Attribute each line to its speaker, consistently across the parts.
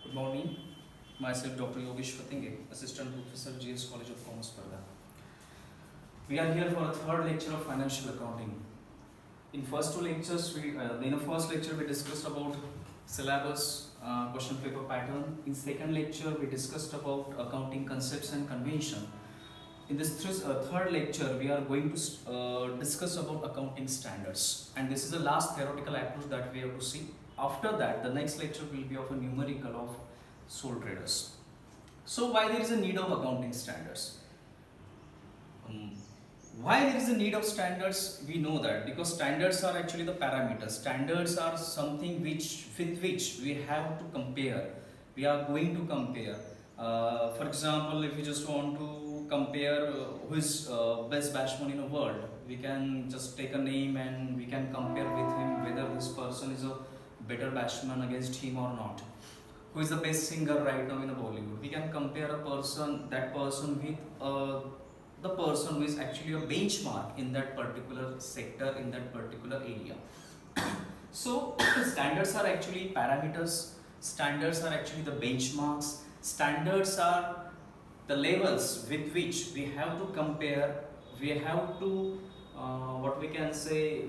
Speaker 1: Good morning. Myself, Dr. Yogesh Fathinge, Assistant Professor, GS College of Commerce, Parda. We are here for a third lecture of financial accounting. In first two lectures, in the first lecture we discussed about syllabus, question paper pattern. In second lecture, we discussed about accounting concepts and convention. In this third lecture, we are going to discuss about accounting standards, and this is the last theoretical approach that we have to see. After that, the next lecture will be of a numerical of sole traders. So why there is a need of accounting standards? Why there is a need of standards? We know that because standards are actually the parameters. Standards are something with which we have to compare. We are going to compare. For example, if you just want to compare who is best batsman in the world, we can just take a name and we can compare with him whether this person is a better batsman against him or not. Who is the best singer right now in Bollywood? We can compare that person with the person who is actually a benchmark in that particular sector, in that particular area. So standards are actually parameters, standards are actually the benchmarks, standards are the levels with which we have to compare, we have to what we can say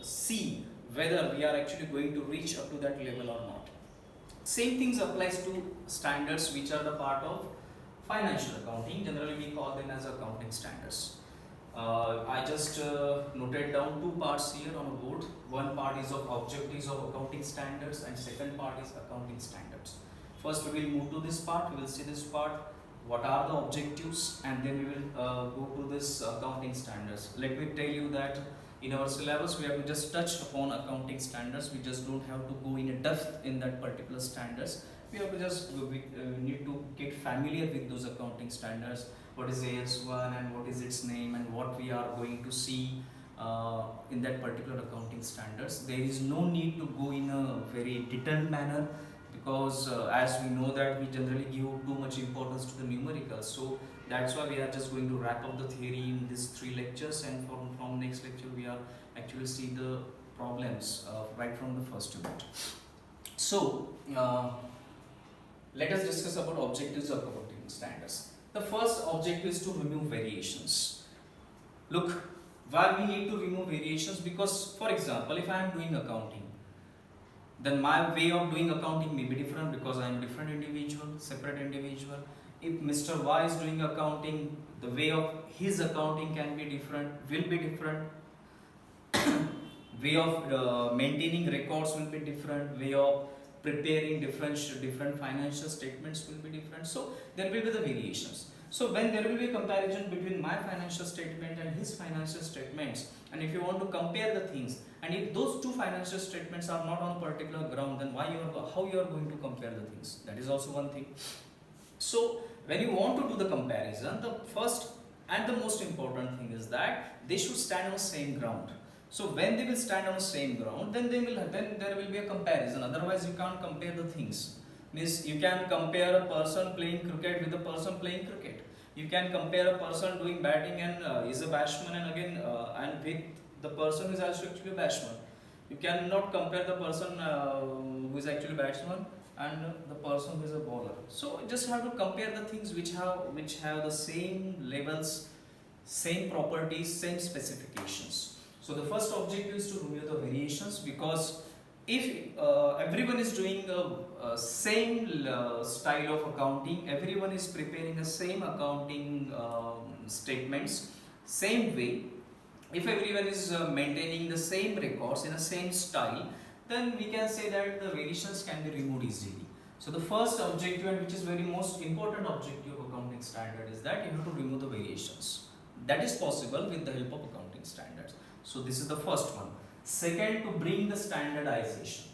Speaker 1: see whether we are actually going to reach up to that level or not. Same things applies to standards which are the part of financial accounting. Generally we call them as accounting standards. I just noted down two parts here on a board. One part is of objectives of accounting standards and second part is accounting standards. First we will move to this part, we will see this part, what are the objectives, and then we will go to this accounting standards. Let me tell you that in our syllabus we have to just touch upon accounting standards. We just don't have to go in depth in that particular standards. We have to just need to get familiar with those accounting standards. What is AS1 and what is its name and what we are going to see in that particular accounting standards. There is no need to go in a very detailed manner because as we know that we generally give too much importance to the numericals. So that's why we are just going to wrap up the theory in these three lectures, and from next lecture we are actually see the problems right from the first unit. So let us discuss about objectives of accounting standards. The first objective is to remove variations. Look, why we need to remove variations? Because for example, if I am doing accounting, then my way of doing accounting may be different because I am a different individual, separate individual. If Mr. Y is doing accounting, the way of his accounting can be different, will be different. Way of maintaining records will be different, way of preparing different financial statements will be different. So there will be the variations. So when there will be a comparison between my financial statement and his financial statements, and if you want to compare the things, and if those two financial statements are not on a particular ground, then how you are going to compare the things? That is also one thing. So when you want to do the comparison, the first and the most important thing is that they should stand on the same ground. So when they will stand on the same ground, then there will be a comparison. Otherwise, you can't compare the things. Means you can compare a person playing cricket with a person playing cricket. You can compare a person doing batting and is a batsman, and again and with the person who is actually a batsman. You cannot compare the person who is actually a batsman and the person who is a bowler. So just have to compare the things which have the same levels, same properties, same specifications. So the first objective is to remove the variations, because if everyone is doing a same style of accounting, everyone is preparing the same accounting statements, same way, if everyone is maintaining the same records in the same style, then we can say that the variations can be removed easily. So the first objective, and which is very most important objective of accounting standard, is that you have to remove the variations. That is possible with the help of accounting standards. So this is the first one. Second, to bring the standardization.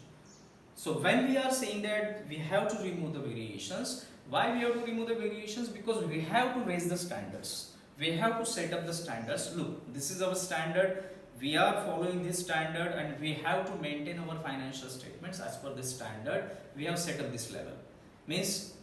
Speaker 1: So when we are saying that we have to remove the variations, why we have to remove the variations? Because we have to raise the standards. We have to set up the standards. Look, this is our standard. We are following this standard and we have to maintain our financial statements as per this standard. We have set up this level. Means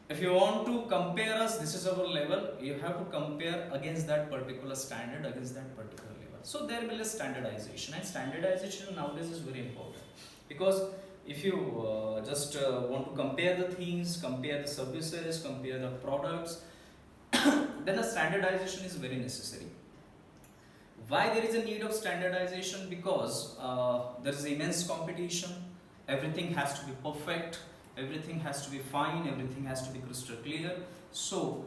Speaker 1: if you want to compare us, this is our level. You have to compare against that particular standard, against that particular level. So there will be a standardization, and standardization nowadays is very important because if you just want to compare the things, compare the services, compare the products, then the standardization is very necessary. Why there is a need of standardization? Because there is immense competition, everything has to be perfect, everything has to be fine, everything has to be crystal clear. So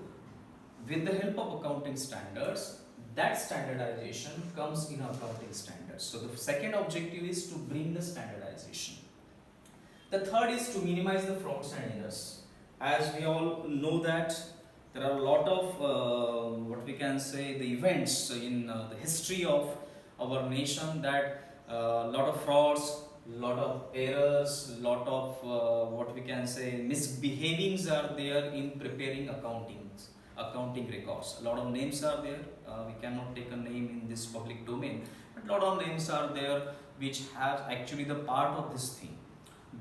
Speaker 1: with the help of accounting standards, that standardization comes in accounting standards. So the second objective is to bring the standardization. The third is to minimize the frauds and errors. As we all know that there are a lot of what we can say the events in the history of our nation that a lot of frauds, lot of errors, lot of what we can say misbehavings are there in preparing accounting records. A lot of names are there. We cannot take a name in this public domain, but a lot of names are there which have actually the part of this thing.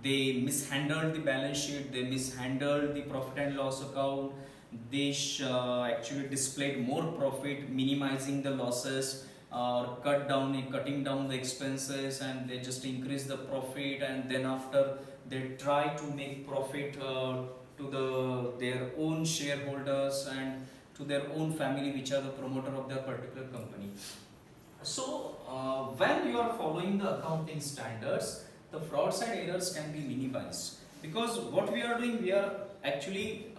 Speaker 1: They mishandled the balance sheet, they mishandled the profit and loss account, they actually displayed more profit, minimizing the losses, or cutting down the expenses, and they just increase the profit, and then after they try to make profit to their own shareholders and to their own family, which are the promoter of their particular company. So when you are following the accounting standards, the frauds and errors can be minimized, because what we are doing, we are actually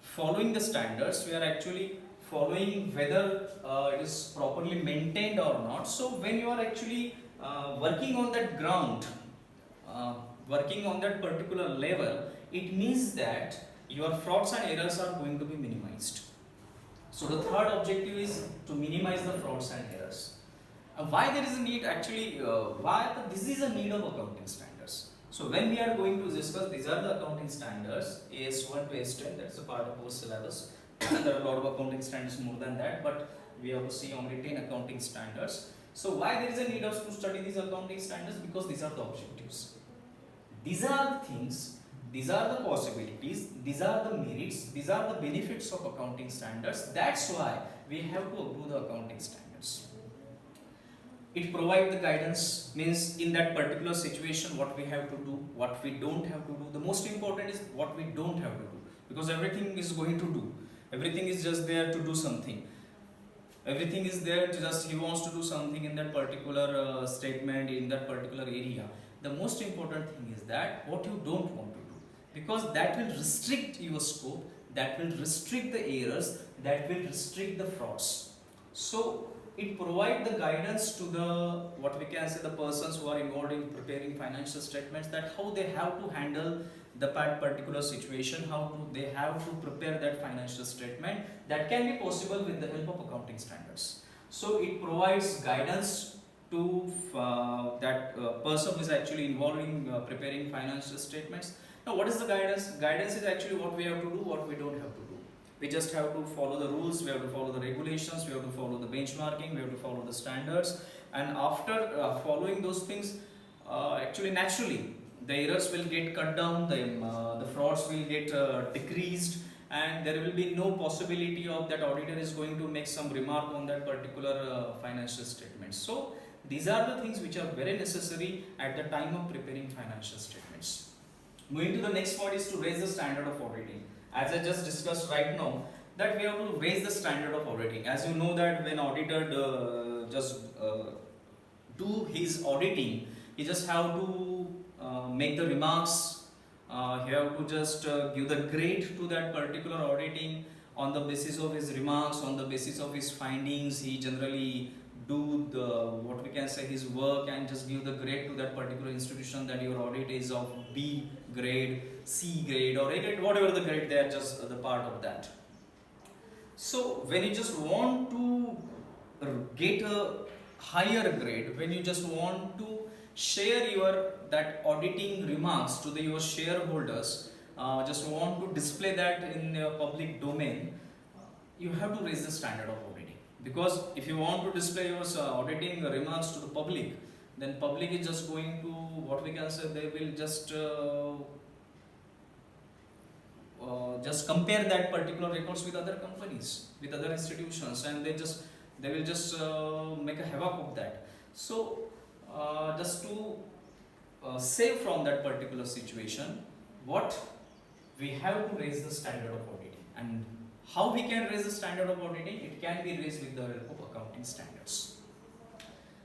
Speaker 1: following the standards, we are actually following whether it is properly maintained or not. So when you are actually working on that ground, working on that particular level, it means that your frauds and errors are going to be minimized. So the third objective is to minimize the frauds and errors. Why there is a need actually, this is a need of accounting standards. So when we are going to discuss, these are the accounting standards, AS1 to AS10, that's a part of our syllabus. There are a lot of accounting standards more than that, but we have to see only 10 accounting standards. So why there is a need of to study these accounting standards? Because these are the objectives. These are the things, these are the possibilities, these are the merits, these are the benefits of accounting standards. That's why we have to approve the accounting standards. It provides the guidance, means in that particular situation what we have to do, what we don't have to do. The most important is what we don't have to do, because everything is going to do. Everything is just there to do something. Everything is there to just, he wants to do something in that particular statement, in that particular area. The most important thing is that what you don't want to do, because that will restrict your scope, that will restrict the errors, that will restrict the frauds. So it provides the guidance to the, what we can say, the persons who are involved in preparing financial statements, that how they have to handle the particular situation, how they have to prepare that financial statement. That can be possible with the help of accounting standards. So it provides guidance to that person who is actually involved in preparing financial statements. Now what is the guidance? Guidance is actually what we have to do, what we don't have to do. We just have to follow the rules, we have to follow the regulations, we have to follow the benchmarking, we have to follow the standards, and after following those things, actually naturally the errors will get cut down, the frauds will get decreased, and there will be no possibility of that auditor is going to make some remark on that particular financial statement. So these are the things which are very necessary at the time of preparing financial statements. Moving to the next point is to raise the standard of auditing. As I just discussed right now, that we have to raise the standard of auditing. As you know that when auditor just do his auditing, he just have to make the remarks, he have to just give the grade to that particular auditing on the basis of his remarks, on the basis of his findings. He generally do the, what we can say, his work, and just give the grade to that particular institution that your audit is of B grade, C grade or A grade, whatever the grade, they are just the part of that. So when you just want to get a higher grade, when you just want to share your that auditing remarks to your shareholders, just want to display that in your public domain, you have to raise the standard of auditing. Because if you want to display your auditing remarks to the public, then public is just going to, what we can say, they will just compare that particular records with other companies, with other institutions, and they will just make a havoc of that. So just to save from that particular situation, what we have to raise the standard of auditing. And how we can raise the standard of auditing? It can be raised with the help of accounting standards.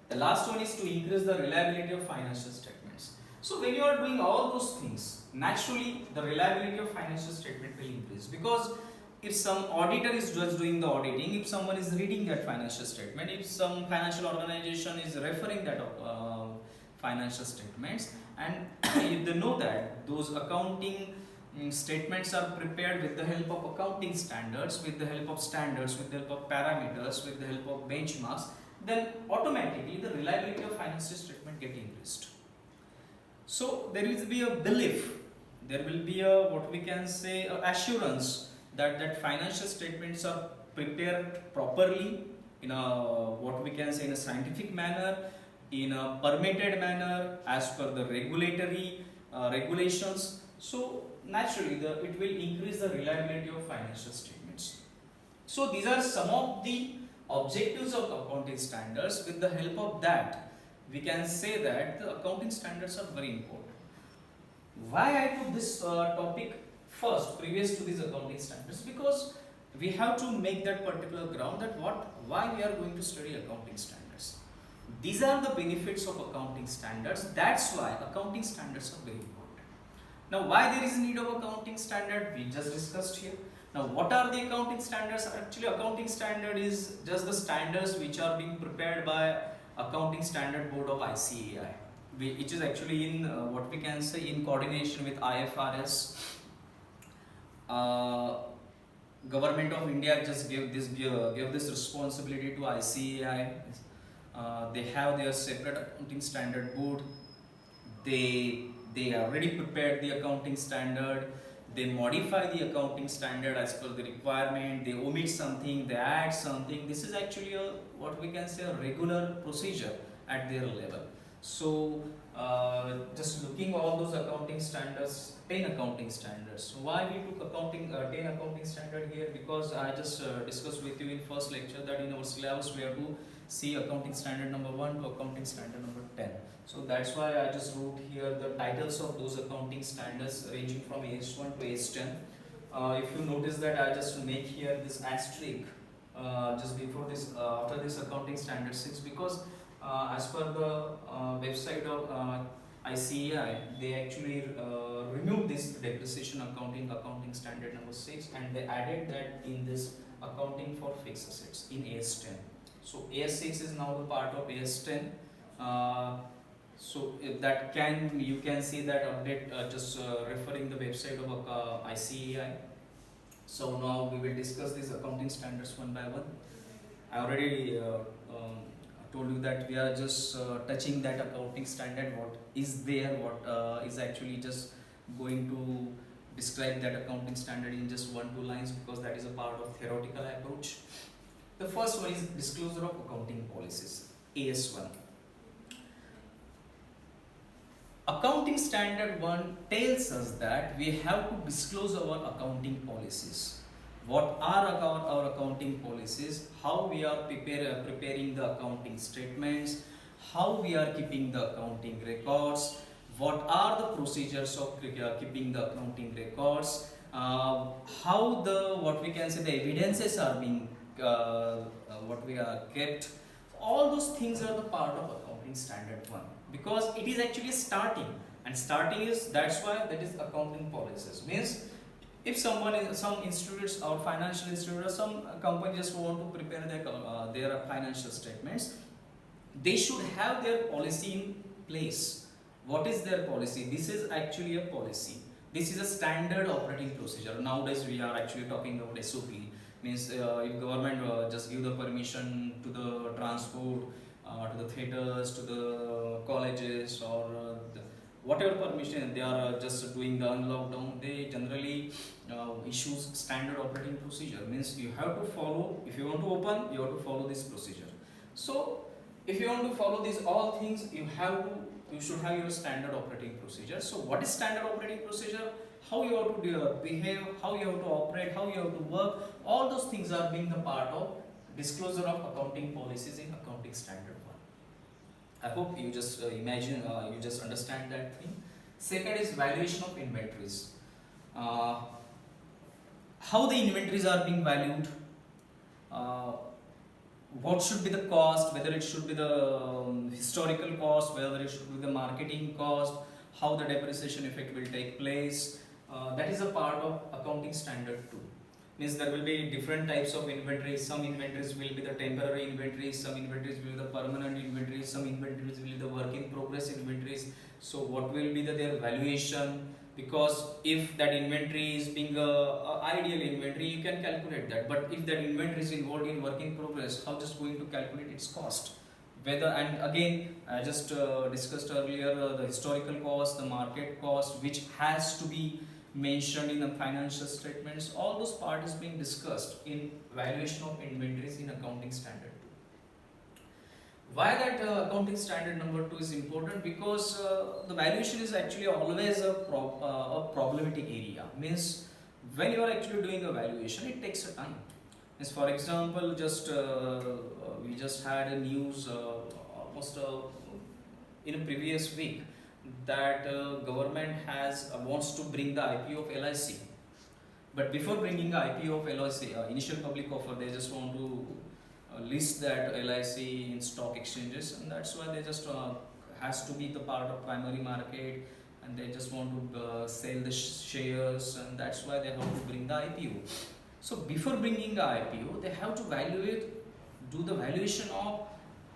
Speaker 1: The last one is to increase the reliability of financial statements. So when you are doing all those things, naturally the reliability of financial statement will increase, because if some auditor is just doing the auditing, if someone is reading that financial statement, if some financial organization is referring that financial statements, and if they know that those accounting statements are prepared with the help of accounting standards, with the help of standards, with the help of parameters, with the help of benchmarks, then automatically the reliability of financial statement get increased. So there will be a belief, there will be a, what we can say, a assurance that financial statements are prepared properly in a, what we can say, in a scientific manner, in a permitted manner, as per the regulatory regulations. So naturally it will increase the reliability of financial statements. So these are some of the objectives of accounting standards. With the help of that, we can say that the accounting standards are very important. Why I took this topic first, previous to these accounting standards? Because we have to make that particular ground that why we are going to study accounting standards. These are the benefits of accounting standards. That's why accounting standards are very important. Now, why there is need of accounting standard? We just discussed here. Now, what are the accounting standards? Actually, accounting standard is just the standards which are being prepared by Accounting Standard Board of ICAI, which is actually in what we can say, in coordination with IFRS. Government of India just gave this responsibility to ICAI. They have their separate accounting standard board. They already prepared the accounting standard. They modify the accounting standard as per the requirement. They omit something, they add something. This is actually a, what we can say, a regular procedure at their level. So just looking all those accounting standards, 10 accounting standards. Why we took 10 accounting standard here? Because I just discussed with you in first lecture that in our syllabus we have to see accounting standard number 1 to accounting standard number 10. So that's why I just wrote here the titles of those accounting standards ranging from AS1 to AS10. If you notice that I just make here this asterisk just before this, after this accounting standard 6, because as per the website of ICAI, they actually removed this depreciation accounting standard number 6, and they added that in this accounting for fixed assets in AS10. So AS6 is now the part of AS10. So if that you can see that update just referring the website of ICAI. So now we will discuss these accounting standards one by one. I already told you that we are just touching that accounting standard, what is there, what is actually just going to describe that accounting standard in just 1-2 lines, because that is a part of theoretical approach. The first one is disclosure of accounting policies, AS1. Accounting standard 1 tells us that we have to disclose our accounting policies. What are our accounting policies? How we are preparing the accounting statements? How we are keeping the accounting records? What are the procedures of keeping the accounting records? How the, what we can say, the evidences are being what we are kept. All those things are the part of accounting standard 1, because it is actually starting, and starting is, that's why that is accounting policies. Means if someone is, some institutes or financial institute or some company just want to prepare their financial statements, they should have their policy in place. What is their policy? This is actually a policy. This is a standard operating procedure. Nowadays we are actually talking about SOP. Means if government just give the permission to the transport, to the theatres, to the colleges, or whatever permission they are just doing the unlockdown, they generally issues standard operating procedure. Means you have to follow, if you want to open, you have to follow this procedure. So if you want to follow these all things, you should have your standard operating procedure. So what is standard operating procedure? How you have to behave, how you have to operate, how you have to work, all those things are being the part of disclosure of accounting policies in accounting standard 1. I hope you just imagine, you just understand that thing. Second is valuation of inventories. Uh, how the inventories are being valued, uh, what should be the cost, whether it should be the historical cost, whether it should be the marketing cost, how the depreciation effect will take place. That is a part of accounting standard 2. Means there will be different types of inventories. Some inventories will be the temporary inventories, some inventories will be the permanent inventories, some inventories will be the work in progress inventories. So what will be their valuation? Because if that inventory is being a ideal inventory, you can calculate that, but if that inventory is involved in work in progress, how just going to calculate its cost? Whether, and again I just discussed earlier, the historical cost, the market cost, which has to be mentioned in the financial statements. All those part is being discussed in valuation of inventories in accounting standard 2. Why that accounting standard number 2 is important? Because the valuation is actually always a problematic area. Means when you are actually doing a valuation, it takes a time. Means for example, just we just had a news almost in a previous week that government has wants to bring the IPO of LIC. But before bringing the IPO of LIC, initial public offer, they just want to list that LIC in stock exchanges, and that's why they just has to be the part of primary market, and they just want to sell the shares, and that's why they have to bring the IPO. So before bringing the IPO, they have to do the valuation of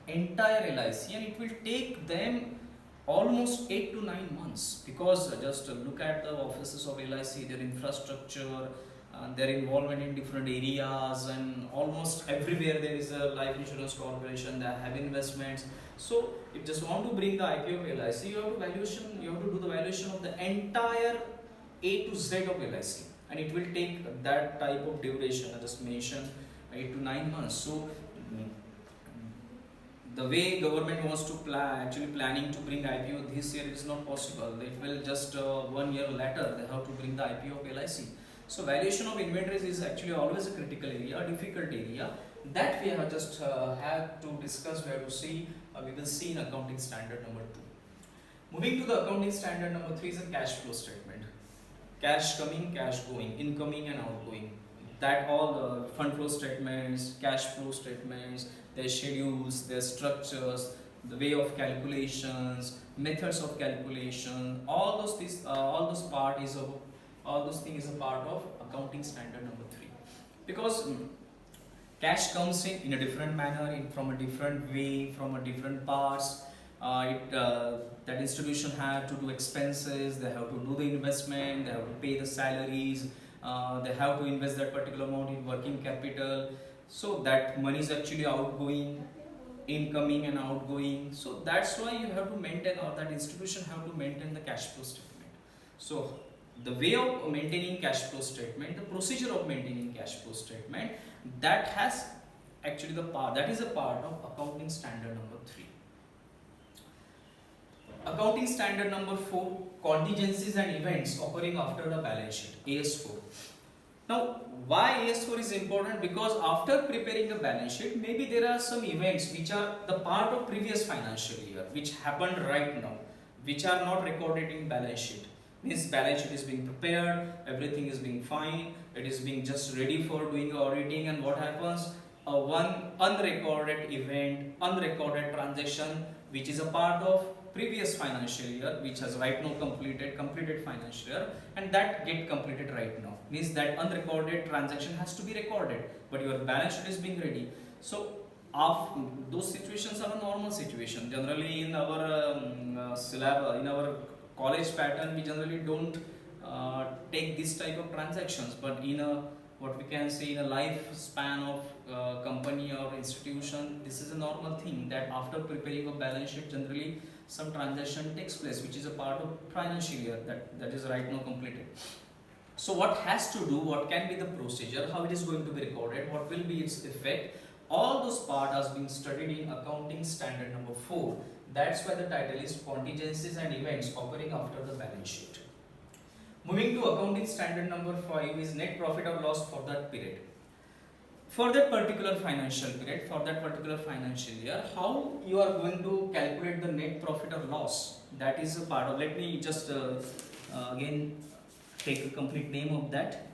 Speaker 1: entire LIC, and it will take them almost 8 to 9 months, because just look at the offices of LIC, their infrastructure, their involvement in different areas, and almost everywhere there is a life insurance corporation, they have investments. So if you just want to bring the IPO of LIC, you have to do the valuation of the entire A to Z of LIC, and it will take that type of duration. I just mentioned 8 to 9 months. So the way government wants to planning to bring IPO this year, is not possible. It will just 1 year later they have to bring the IPO of LIC. So valuation of inventories is actually always a critical area, a difficult area, that we have just had to discuss, we have to see, we will see in accounting standard number 2. Moving to the accounting standard number 3 is a cash flow statement. Cash coming, cash going, incoming and outgoing. That all the fund flow statements, cash flow statements, their schedules, their structures, the way of calculations, methods of calculation, all those things is a part of accounting standard number 3. Because cash comes in a different manner, from a different way, from a different parts. That institution have to do expenses, they have to do the investment, they have to pay the salaries, they have to invest that particular amount in working capital. So that money is actually outgoing, incoming and outgoing. So that's why you have to maintain, or that institution have to maintain the cash flow statement. So the way of maintaining cash flow statement, the procedure of maintaining cash flow statement, that has actually that is a part of accounting standard number 3. Accounting standard number 4, contingencies and events occurring after the balance sheet, AS4. Now, why AS4 is important? Because after preparing the balance sheet, maybe there are some events which are the part of previous financial year, which happened right now, which are not recorded in balance sheet. Means balance sheet is being prepared, everything is being fine, it is being just ready for doing auditing, and what happens? One unrecorded event, unrecorded transaction, which is a part of previous financial year, which has right now completed financial year, and that get completed right now. Means that unrecorded transaction has to be recorded, but your balance sheet is being ready. So those situations are a normal situation. Generally in our syllabus, in our college pattern, we generally don't take this type of transactions, but in a, what we can say, in a lifespan of company or institution, this is a normal thing, that after preparing a balance sheet, generally some transaction takes place, which is a part of financial year that is right now completed. So what has to do, what can be the procedure, how it is going to be recorded, what will be its effect, all those parts are being studied in accounting standard number 4. That's why the title is contingencies and events occurring after the balance sheet. Moving to accounting standard number 5 is net profit or loss for that period. for that particular financial period, for that particular financial year, how you are going to calculate the net profit or loss. That is a part of, let me just again take a complete name of that.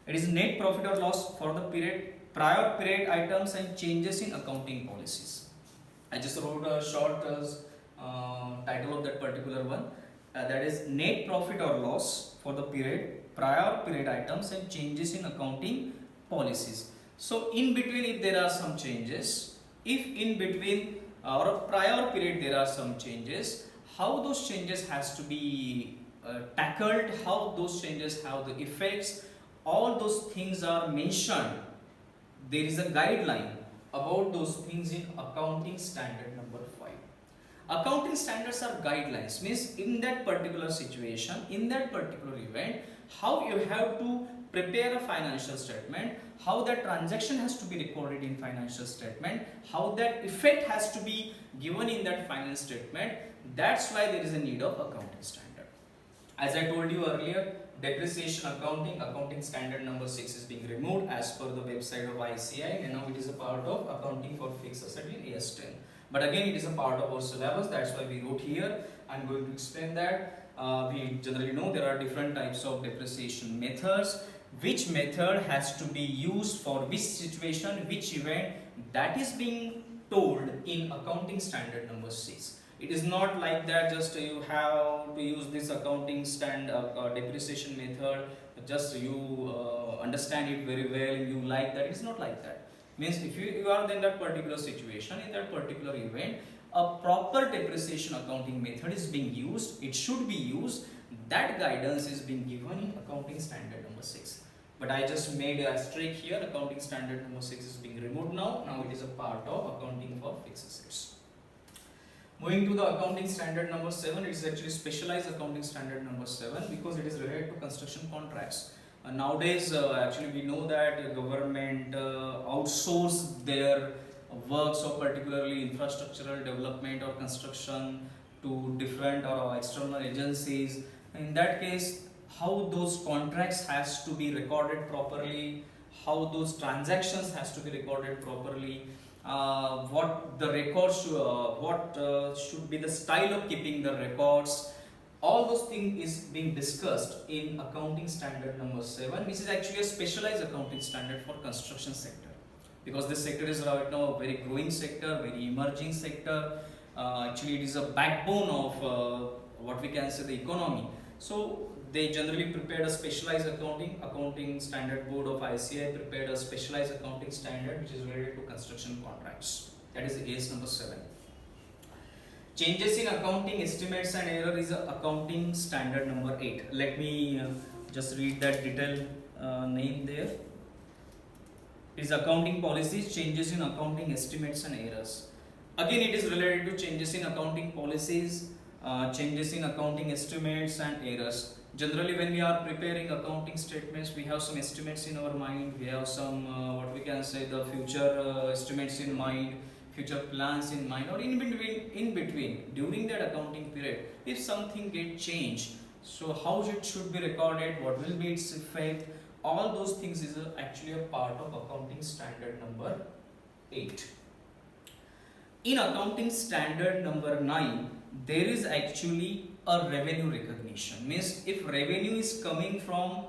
Speaker 1: It is net profit or loss for the period, prior period items and changes in accounting policies. I just wrote a short title of that particular one, that is net profit or loss for the period, prior period items and changes in accounting policies. So in between, if there are some changes, if in between or prior period there are some changes, how those changes has to be tackled, how those changes have the effects, all those things are mentioned. There is a guideline about those things in accounting standard number 5. Accounting standards are guidelines, means in that particular situation, in that particular event, how you have to prepare a financial statement, how that transaction has to be recorded in financial statement, how that effect has to be given in that financial statement. That's why there is a need of accounting standard. As I told you earlier, depreciation accounting standard number 6 is being removed as per the website of ICAI, and now it is a part of accounting for fixed asset in AS10. But again, it is a part of our syllabus, that's why we wrote here. I'm going to explain that. We generally know there are different types of depreciation methods. Which method has to be used for which situation, which event, that is being told in accounting standard number 6. It is not like that just you have to use this accounting depreciation method, just you understand it very well and you like that. It's not like that. Means if you are in that particular situation, in that particular event, a proper depreciation accounting method is being used, it should be used. That guidance is being given in accounting standard number 6. But I just made a asterisk here, accounting standard number 6 is being removed now. Now it is a part of accounting for fixed assets. Moving to the accounting standard number 7, it is actually specialized accounting standard number 7 because it is related to construction contracts. Nowadays, actually we know that government outsource their works of particularly infrastructural development or construction to different or external agencies. In that case, how those contracts has to be recorded properly, how those transactions has to be recorded properly, what the records, should be the style of keeping the records. All those things is being discussed in accounting standard number 7, which is actually a specialized accounting standard for construction sector, because this sector is right now a very growing sector, very emerging sector. Actually it is a backbone of what we can say the economy. So they generally prepared a specialized accounting standard board of ICAI prepared a specialized accounting standard which is related to construction contracts. That is AS number 7. Changes in accounting estimates and error is accounting standard number 8. Let me just read that detailed name there. It is accounting policies, changes in accounting estimates and errors. Again, it is related to changes in accounting policies, changes in accounting estimates and errors. Generally, when we are preparing accounting statements, we have some estimates in our mind, we have some what we can say the future estimates in mind, future plans in mind, or in between during that accounting period, if something get changed, so how it should be recorded, what will be its effect, all those things is actually a part of accounting standard number 8. In accounting standard number 9, there is actually a revenue recognition. Means if revenue is coming from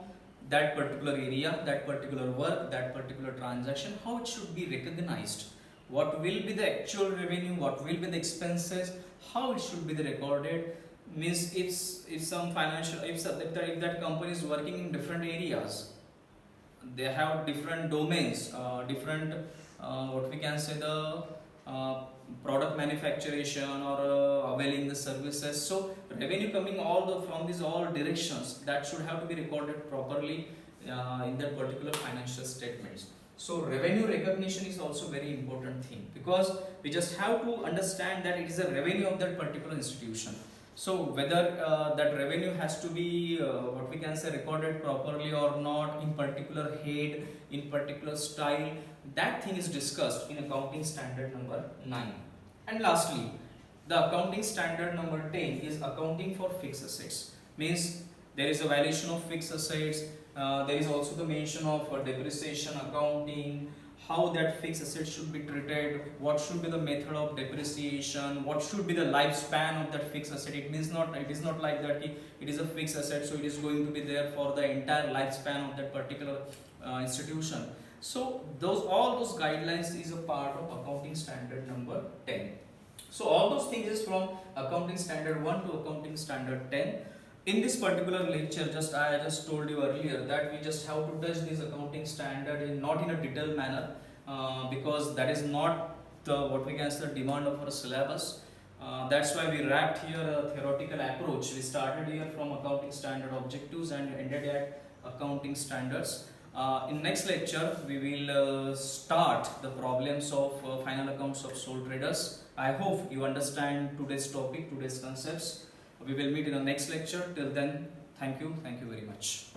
Speaker 1: that particular area, that particular work, that particular transaction, how it should be recognized, what will be the actual revenue, what will be the expenses, how it should be recorded. Means if some financial, if that company is working in different areas, they have different domains, different what we can say the product manufacturation or availing the services. So revenue coming from these all directions, that should have to be recorded properly in that particular financial statements. So revenue recognition is also very important thing, because we just have to understand that it is a revenue of that particular institution. So whether that revenue has to be what we can say recorded properly or not, in particular head, in particular style, that thing is discussed in accounting standard number 9. And lastly, the accounting standard number 10 is accounting for fixed assets. Means there is a valuation of fixed assets, there is also the mention of depreciation accounting, how that fixed asset should be treated, what should be the method of depreciation, what should be the lifespan of that fixed asset. It is not like that it is a fixed asset, so it is going to be there for the entire lifespan of that particular institution. So all those guidelines is a part of accounting standard number 10. So all those things is from accounting standard 1 to accounting standard 10. In this particular lecture, I just told you earlier that we just have to touch this accounting standard not in a detailed manner, because that is not what we can say the demand of our syllabus. That's why we wrapped here a theoretical approach. We started here from accounting standard objectives and ended at accounting standards. In next lecture, we will start the problems of final accounts of sole traders. I hope you understand today's topic, today's concepts. We will meet in the next lecture. Till then, thank you very much.